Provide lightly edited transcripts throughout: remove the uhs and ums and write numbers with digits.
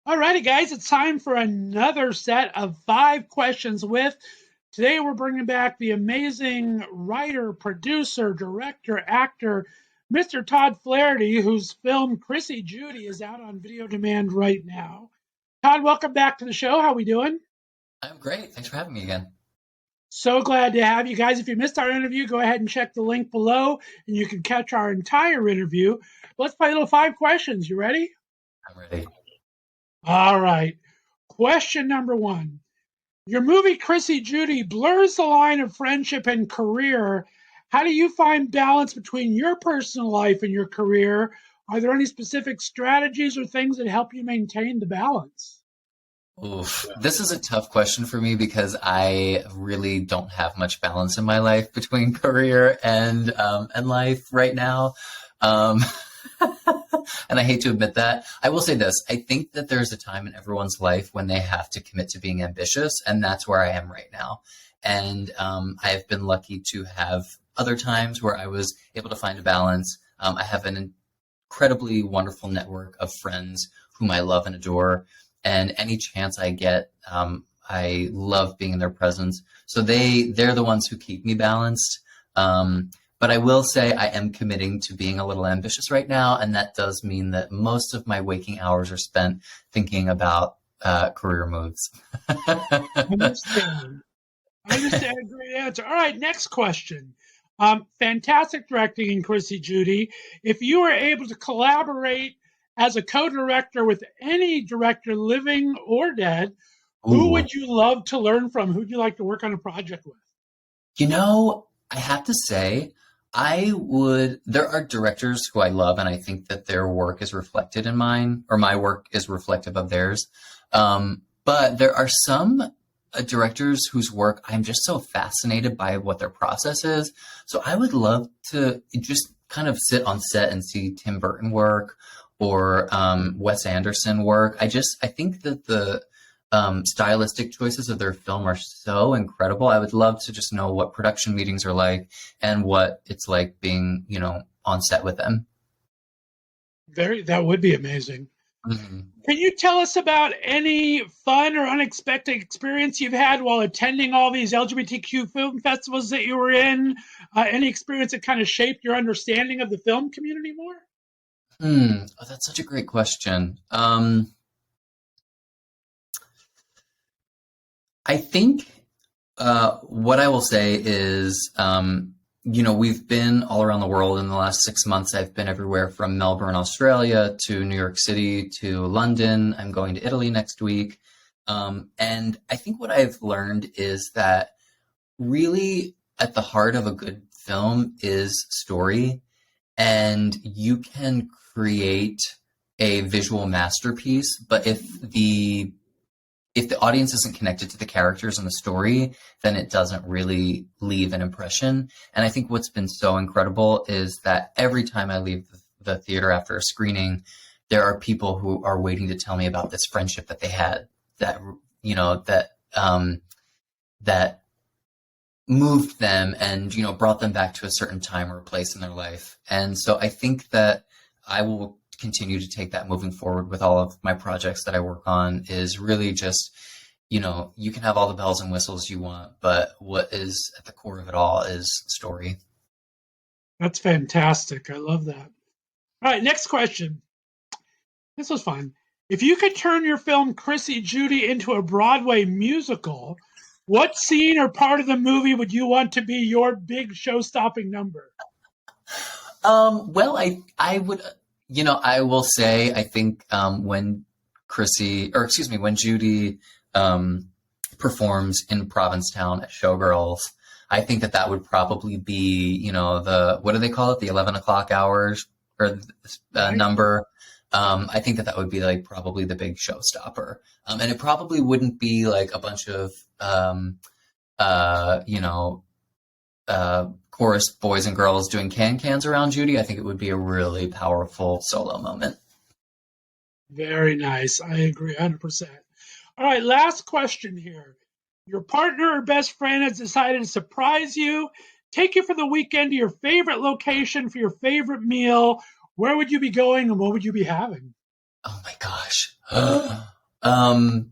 Alrighty, guys, it's time for another set of 5 questions with. Today, we're bringing back the amazing writer, producer, director, actor, Mr. Todd Flaherty, whose film Chrissy Judy is out on video demand right now. Todd, welcome back to the show. How we doing? I'm great. Thanks for having me again. So glad to have you guys. If you missed our interview, go ahead and check the link below, and you can catch our entire interview. Let's play a little 5 questions. You ready? I'm ready. All right. Question number 1. Your movie Chrissy Judy blurs the line of friendship and career. How do you find balance between your personal life and your career? Are there any specific strategies or things that help you maintain the balance? Oof. This is a tough question for me because I really don't have much balance in my life between career and life right now. Um, and I hate to admit that. I will say this. I think that there's a time in everyone's life when they have to commit to being ambitious, and that's where I am right now. And I've been lucky to have other times where I was able to find a balance. I have an incredibly wonderful network of friends whom I love and adore. And any chance I get, I love being in their presence. So they're the ones who keep me balanced. But I will say I am committing to being a little ambitious right now, and that does mean that most of my waking hours are spent thinking about career moves. I understand. I understand. Great answer. All right, next question. Fantastic directing in Chrissy Judy. If you were able to collaborate as a co-director with any director, living or dead, who Ooh. would you love to learn from? Who'd you like to work on a project with? I have to say, there are directors who I love, and I think that their work is reflected in mine, or my work is reflective of theirs. But there are some directors whose work I'm just so fascinated by what their process is. So I would love to just kind of sit on set and see Tim Burton work or Wes Anderson work. I think that the stylistic choices of their film are so incredible. I would love to just know what production meetings are like and what it's like being, on set with them. That would be amazing. Mm-hmm. Can you tell us about any fun or unexpected experience you've had while attending all these LGBTQ film festivals that you were in? Any experience that kind of shaped your understanding of the film community more? Oh, that's such a great question. I think what I will say is, we've been all around the world in the last 6 months. I've been everywhere from Melbourne, Australia, to New York City, to London. I'm going to Italy next week. And I think what I've learned is that really at the heart of a good film is story. And you can create a visual masterpiece, but if the audience isn't connected to the characters and the story, then it doesn't really leave an impression. And I think what's been so incredible is that every time I leave the theater after a screening, there are people who are waiting to tell me about this friendship that they had that moved them and, brought them back to a certain time or place in their life. And so I think that I will continue to take that moving forward with all of my projects that I work on, is really just, you can have all the bells and whistles you want, but what is at the core of it all is story. That's fantastic. I love that. All right, next question. This was fun. If you could turn your film Chrissy Judy into a Broadway musical, what scene or part of the movie would you want to be your big show-stopping number? Well, I would, I will say, I think when Judy performs in Provincetown at Showgirls, I think that would probably be, what do they call it? The 11 o'clock hours or number. I think that would be like probably the big showstopper. And it probably wouldn't be like a bunch of, chorus boys and girls doing cans around Judy. I think it would be a really powerful solo moment. Very nice. I agree 100%. All right, last question here. Your partner or best friend has decided to surprise you, take you for the weekend to your favorite location for your favorite meal. Where would you be going and what would you be having? Oh my gosh. Okay.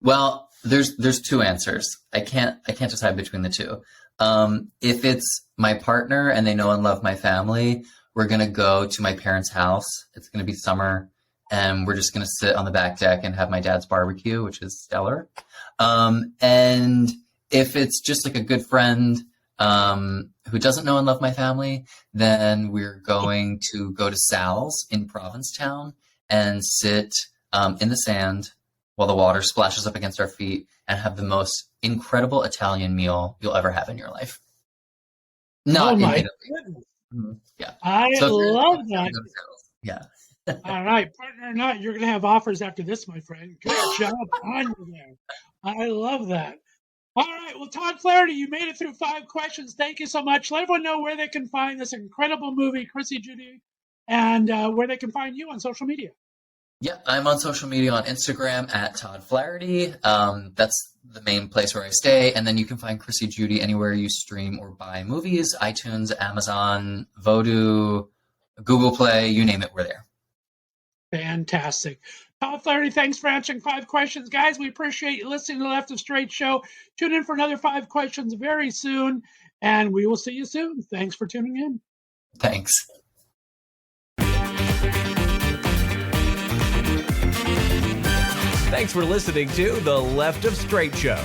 Well, there's two answers. I can't decide between the two. If it's my partner and they know and love my family, we're going to go to my parents' house. It's going to be summer, and we're just going to sit on the back deck and have my dad's barbecue, which is stellar. And if it's just like a good friend who doesn't know and love my family, then we're going to go to Sal's in Provincetown and sit in the sand while the water splashes up against our feet and have the most incredible Italian meal you'll ever have in your life. Not in Italy. Goodness. Mm-hmm. Yeah. I love that. Yeah. All right, partner or not, you're going to have offers after this, my friend. Good job on you there. I love that. All right, well, Todd Flaherty, you made it through 5 questions. Thank you so much. Let everyone know where they can find this incredible movie, Chrissy Judy, and where they can find you on social media. Yeah, I'm on social media on Instagram at Todd Flaherty. That's the main place where I stay. And then you can find Chrissy Judy anywhere you stream or buy movies, iTunes, Amazon, Vudu, Google Play, you name it, we're there. Fantastic. Todd Flaherty, thanks for answering 5 questions. Guys, we appreciate you listening to the Left of Str8 Show. Tune in for another 5 questions very soon, and we will see you soon. Thanks for tuning in. Thanks. Thanks for listening to the Left of Str8 Show.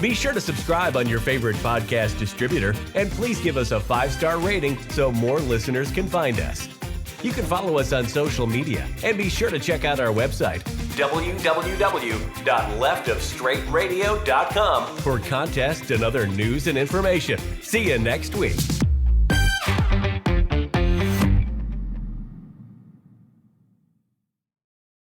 Be sure to subscribe on your favorite podcast distributor, and please give us a 5-star rating so more listeners can find us. You can follow us on social media, and be sure to check out our website, www.leftofstraightradio.com, for contests and other news and information. See you next week.